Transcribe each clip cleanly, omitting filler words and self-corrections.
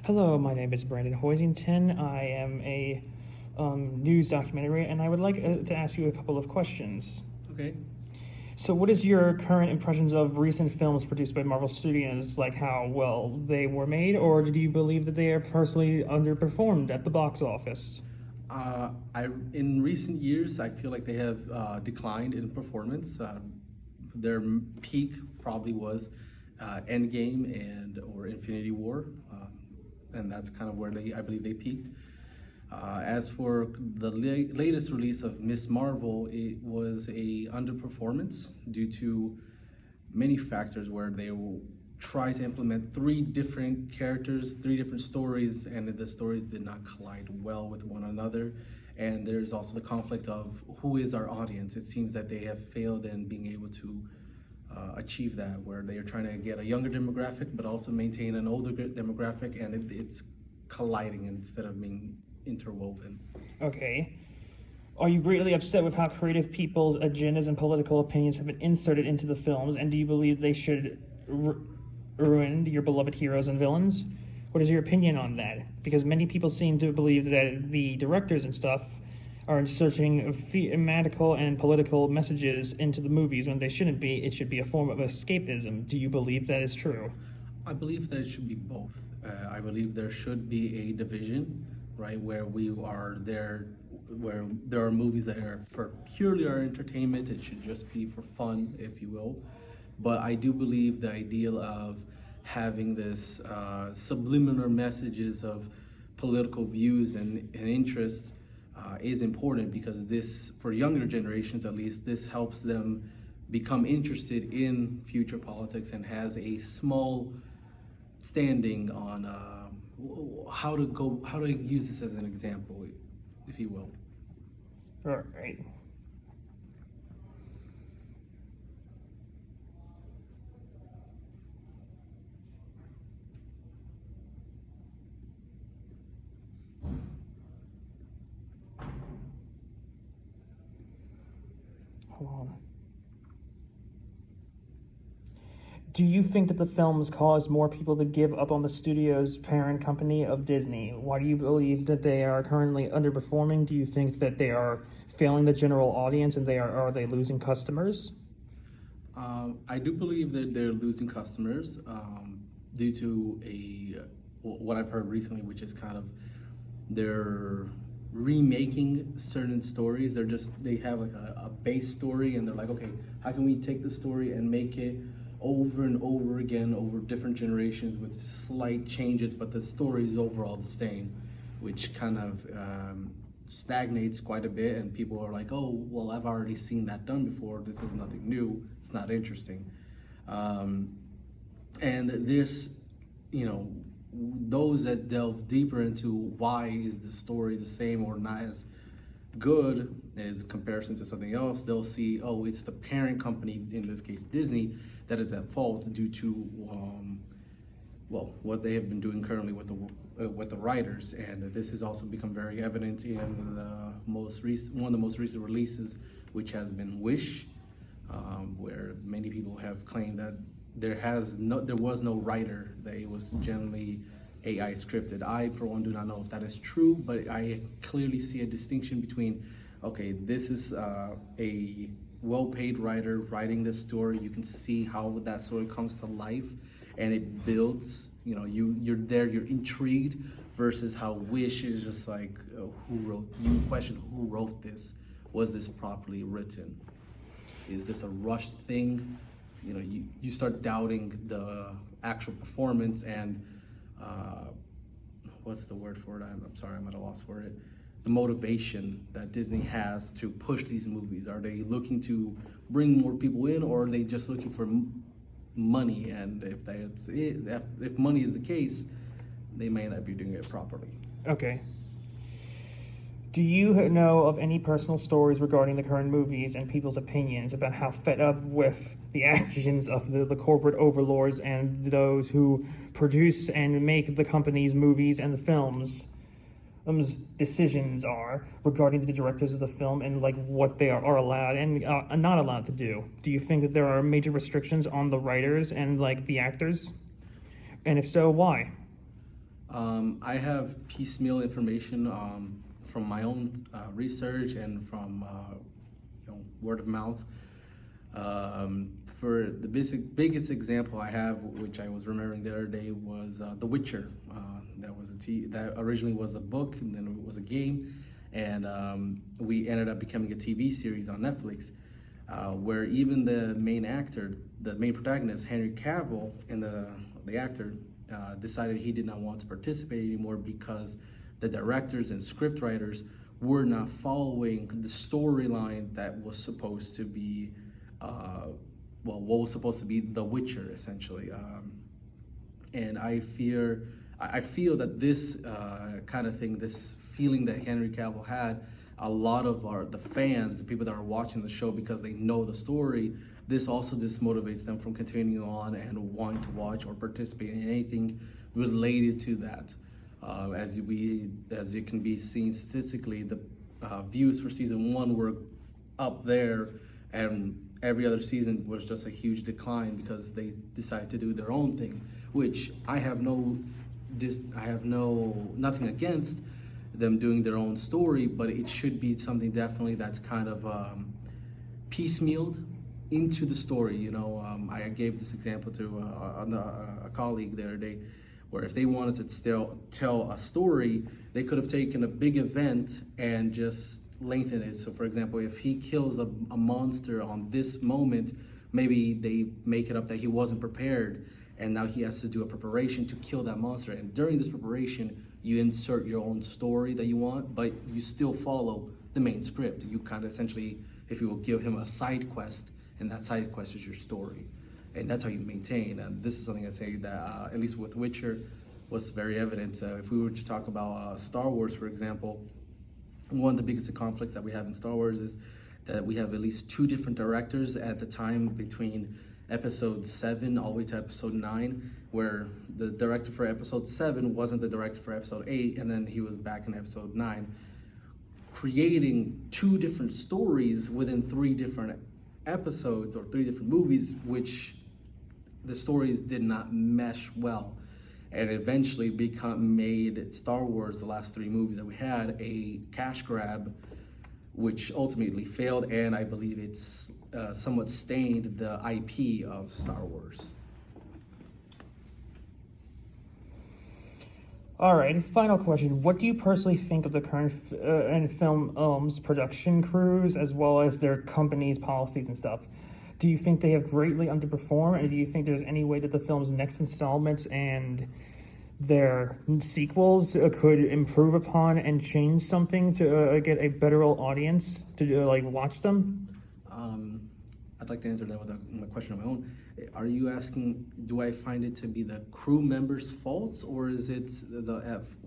Hello, my name is Brandon Hoisington. I am a news documentary, and I would like to ask you a couple of questions. Okay. So, what is your current impressions of recent films produced by Marvel Studios, like how well they were made, or do you believe that they have personally underperformed at the box office? In recent years, I feel like they have declined in performance. Their peak probably was Endgame and or Infinity War, and that's kind of where I believe they peaked. As for the latest release of Miss Marvel, it was a underperformance due to many factors where they will try to implement three different characters, three different stories, and the stories did not collide well with one another. And there's also the conflict of who is our audience. It seems that they have failed in being able to achieve that, where they are trying to get a younger demographic, but also maintain an older demographic, and it's colliding instead of being interwoven. Okay. Are you greatly upset with how creative people's agendas and political opinions have been inserted into the films, and do you believe they should ruin your beloved heroes and villains? What is your opinion on that? Because many people seem to believe that the directors and stuff are inserting thematical and political messages into the movies when they shouldn't be. It should be a form of escapism. Do you believe that is true? I believe that it should be both. I believe there should be a division, right, where there are movies that are for purely our entertainment. It should just be for fun, if you will. But I do believe the ideal of having this subliminal messages of political views and interests is important, because this, for younger generations at least, this helps them become interested in future politics and has a small standing on how to use this as an example, if you will. All right. Hold on. Do you think that the films caused more people to give up on the studio's parent company of Disney? Why do you believe that they are currently underperforming? Do you think that they are failing the general audience, and are they losing customers? I do believe that they're losing customers due to what I've heard recently, which is kind of they're remaking certain stories. They have like a base story, and they're like, okay, how can we take the story and make it over and over again over different generations with slight changes, but the story is overall the same, which kind of stagnates quite a bit, and people are like, oh, well, I've already seen that done before. This is nothing new. It's not interesting. And this, those that delve deeper into why is the story the same or not as good as comparison to something else, they'll see, oh, it's the parent company, in this case Disney, that is at fault due to what they have been doing currently with the writers. And this has also become very evident in one of the most recent releases, which has been Wish, where many people have claimed that there was no writer, that it was generally AI scripted. I, for one, do not know if that is true, but I clearly see a distinction between, okay, this is a well-paid writer writing this story. You can see how that story comes to life, and it builds. You're intrigued, versus how Wish is just like, you question who wrote this. Was this properly written? Is this a rushed thing? You start doubting the actual performance and what's the word for it? I'm sorry, I'm at a loss for it. The motivation that Disney has to push these movies. Are they looking to bring more people in, or are they just looking for money? And if money is the case, they may not be doing it properly. Okay. Do you know of any personal stories regarding the current movies and people's opinions about how fed up with the actions of the corporate overlords and those who produce and make the company's movies and the films decisions are regarding the directors of the film, and like what they are allowed and not allowed to do? Do you think that there are major restrictions on the writers and like the actors? And if so, why? I have piecemeal information from my own research and from word of mouth. For the biggest example I have, which I was remembering the other day, was The Witcher. That originally was a book, and then it was a game, and we ended up becoming a TV series on Netflix, where even the main actor, the main protagonist, Henry Cavill, and the actor decided he did not want to participate anymore because the directors and script writers were not following the storyline that was supposed to be, what was supposed to be The Witcher, essentially. And I feel that this kind of thing, this feeling that Henry Cavill had, a lot of the fans, the people that are watching the show because they know the story, this also dismotivates them from continuing on and wanting to watch or participate in anything related to that. As it can be seen statistically, the views for season 1 were up there, and every other season was just a huge decline because they decided to do their own thing, which I have nothing against them doing their own story, but it should be something definitely that's kind of piecemealed into the story. I gave this example to a colleague the other day, where if they wanted to still tell a story, they could have taken a big event and just lengthen it. So for example, if he kills a monster on this moment, maybe they make it up that he wasn't prepared, and now he has to do a preparation to kill that monster. And during this preparation, you insert your own story that you want, but you still follow the main script. You kind of essentially, if you will, give him a side quest, and that side quest is your story. And that's how you maintain. And this is something I say that, at least with Witcher, was very evident. If we were to talk about Star Wars, for example, one of the biggest conflicts that we have in Star Wars is that we have at least 2 different directors at the time between episode 7 all the way to episode 9, where the director for episode 7 wasn't the director for episode 8, and then he was back in episode 9, creating 2 different stories within 3 different episodes or 3 different movies, which the stories did not mesh well, and eventually made Star Wars, the last 3 movies that we had, a cash grab, which ultimately failed, and I believe it's somewhat stained the IP of Star Wars. All right, final question. What do you personally think of the current film's production crews, as well as their company's policies and stuff? Do you think they have greatly underperformed, and do you think there's any way that the film's next installments and their sequels could improve upon and change something to get a better audience to watch them? I'd like to answer that with a question of my own. Are you asking, do I find it to be the crew members' faults, or is it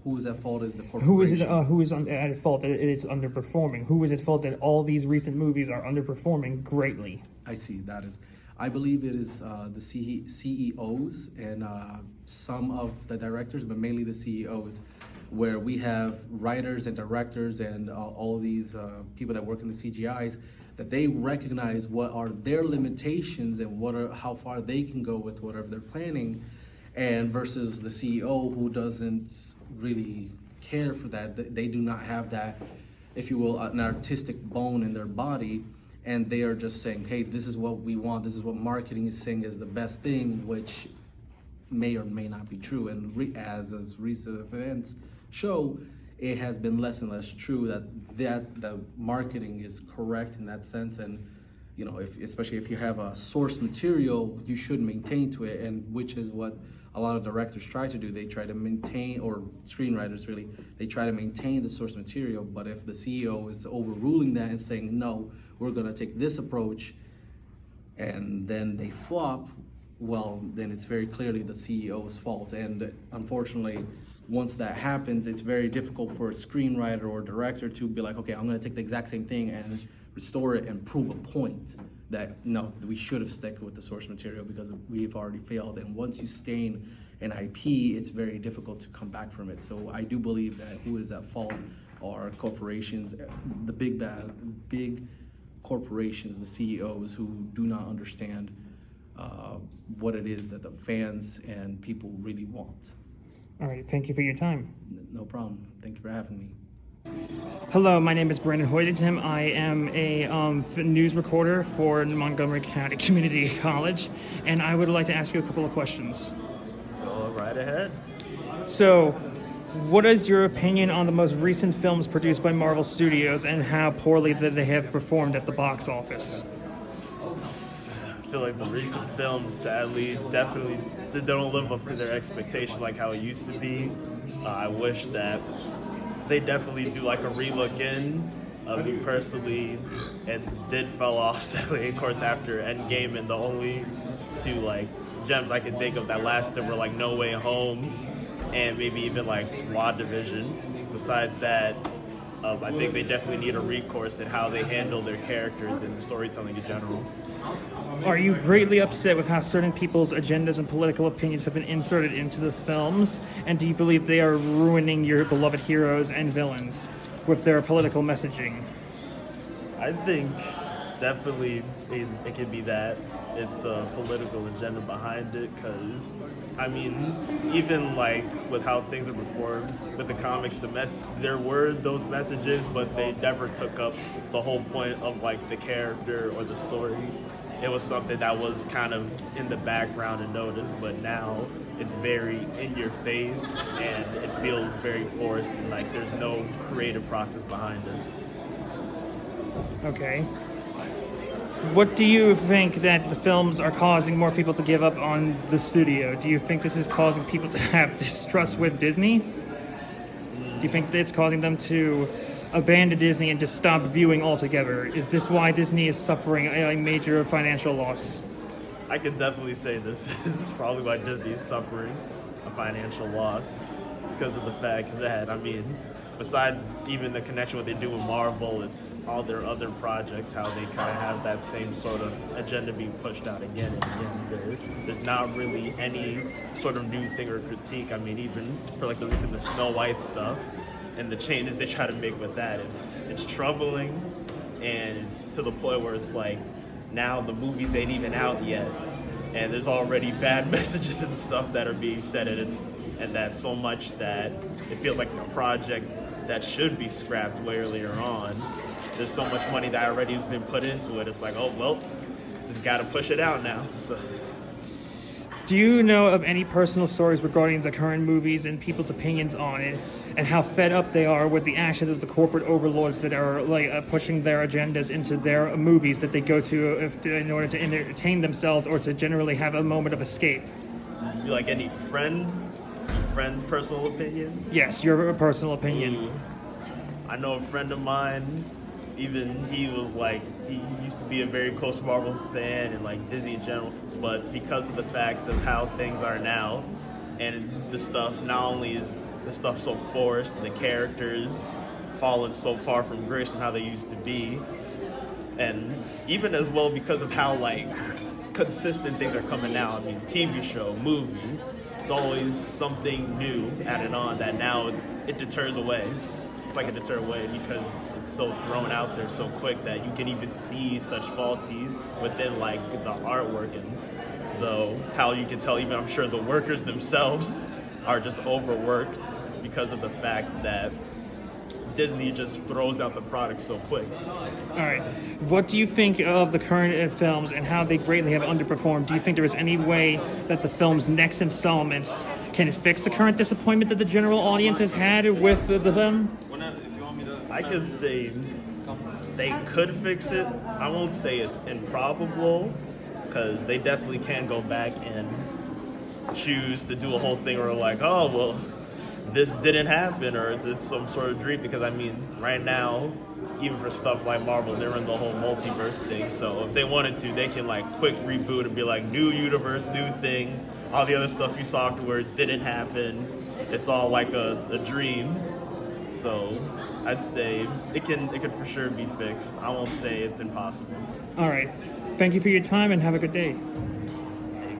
who is at fault is the corporation? Who is at fault that it's underperforming? Who is at fault that all these recent movies are underperforming greatly? I see. I believe it is the CEOs and some of the directors, but mainly the CEOs, where we have writers and directors and all these people that work in the CGIs, that they recognize what are their limitations and how far they can go with whatever they're planning, and versus the CEO who doesn't really care for that. They do not have that, if you will, an artistic bone in their body, and they are just saying, hey, this is what we want, this is what marketing is saying is the best thing, which may or may not be true. And as recent events show, it has been less and less true that the marketing is correct in that sense. And especially if you have a source material, you should maintain to it, and which is what a lot of directors try to do. They try to maintain, or screenwriters really, they try to maintain the source material. But if the CEO is overruling that and saying, no, we're gonna take this approach, and then they flop, well, then it's very clearly the CEO's fault. And unfortunately, once that happens, it's very difficult for a screenwriter or director to be like, okay, I'm gonna take the exact same thing and restore it and prove a point that, no, we should have stuck with the source material because we've already failed. And once you stain an IP, it's very difficult to come back from it. So I do believe that who is at fault are corporations, the big corporations, the CEOs, who do not understand what it is that the fans and people really want. All right, thank you for your time. No problem. Thank you for having me. Hello, my name is Brandon Hoytington. I am a news recorder for Montgomery County Community College, and I would like to ask you a couple of questions. Go right ahead. So, what is your opinion on the most recent films produced by Marvel Studios and how poorly that they have performed at the box office? I feel like the recent films, sadly, definitely they don't live up to their expectation like how it used to be. I wish that they definitely do like a relook in. Me personally, it did fell off sadly, of course, after Endgame, and the only two like gems I can think of that lasted were like No Way Home and maybe even like WandaVision. Besides that, I think they definitely need a recourse in how they handle their characters and storytelling in general. Are you greatly upset with how certain people's agendas and political opinions have been inserted into the films? And do you believe they are ruining your beloved heroes and villains with their political messaging? I think definitely it could be that. It's the political agenda behind it, because, I mean, even like with how things are performed with the comics, there were those messages, but they never took up the whole point of like the character or the story. It was something that was kind of in the background and noticed, but now it's very in your face and it feels very forced and like there's no creative process behind it. Okay. What do you think that the films are causing more people to give up on the studio? Do you think this is causing people to have distrust with Disney? Do you think that it's causing them to abandon Disney and just stop viewing altogether? Is this why Disney is suffering a major financial loss? I could definitely say this is probably why Disney is suffering a financial loss, because of the fact that, I mean, besides even the connection what they do with Marvel, it's all their other projects, how they kind of have that same sort of agenda being pushed out again and again. There's not really any sort of new thing or critique. I mean, even for like the Snow White stuff and the changes they try to make with that, it's troubling, and it's to the point where it's like now the movies ain't even out yet, and there's already bad messages and stuff that are being said, and that's so much that it feels like a project that should be scrapped way earlier on. There's so much money that already has been put into it. It's like, oh well, just got to push it out now. So. Do you know of any personal stories regarding the current movies and people's opinions on it, and how fed up they are with the actions of the corporate overlords that are like pushing their agendas into their movies that they go to in order to entertain themselves or to generally have a moment of escape? Like any friend personal opinion? Yes, your personal opinion. Ooh. I know a friend of mine, even he was like, he used to be a very close Marvel fan and like Disney in general, but because of the fact of how things are now and the stuff, not only is the stuff so forced, the characters fallen so far from grace from how they used to be, and even as well because of how like consistent things are coming out. I mean, TV show, movie, it's always something new added on that now it deters away. It's like a deter away because it's so thrown out there so quick that you can even see such faulties within like the artwork, and though how you can tell even I'm sure the workers themselves are just overworked because of the fact that Disney just throws out the product so quick. All right. What do you think of the current films and how they greatly have underperformed? Do you think there is any way that the film's next installments can fix the current disappointment that the general audience has had with the film? I could say they could fix it. I won't say it's improbable, because they definitely can go back and choose to do a whole thing or like, oh, well, this didn't happen, or it's some sort of dream. Because I mean, right now, even for stuff like Marvel, they're in the whole multiverse thing. So if they wanted to, they can like quick reboot and be like, new universe, new thing. All the other stuff you saw afterward didn't happen. It's all like a dream. So I'd say it can for sure be fixed. I won't say it's impossible. All right. Thank you for your time and have a good day.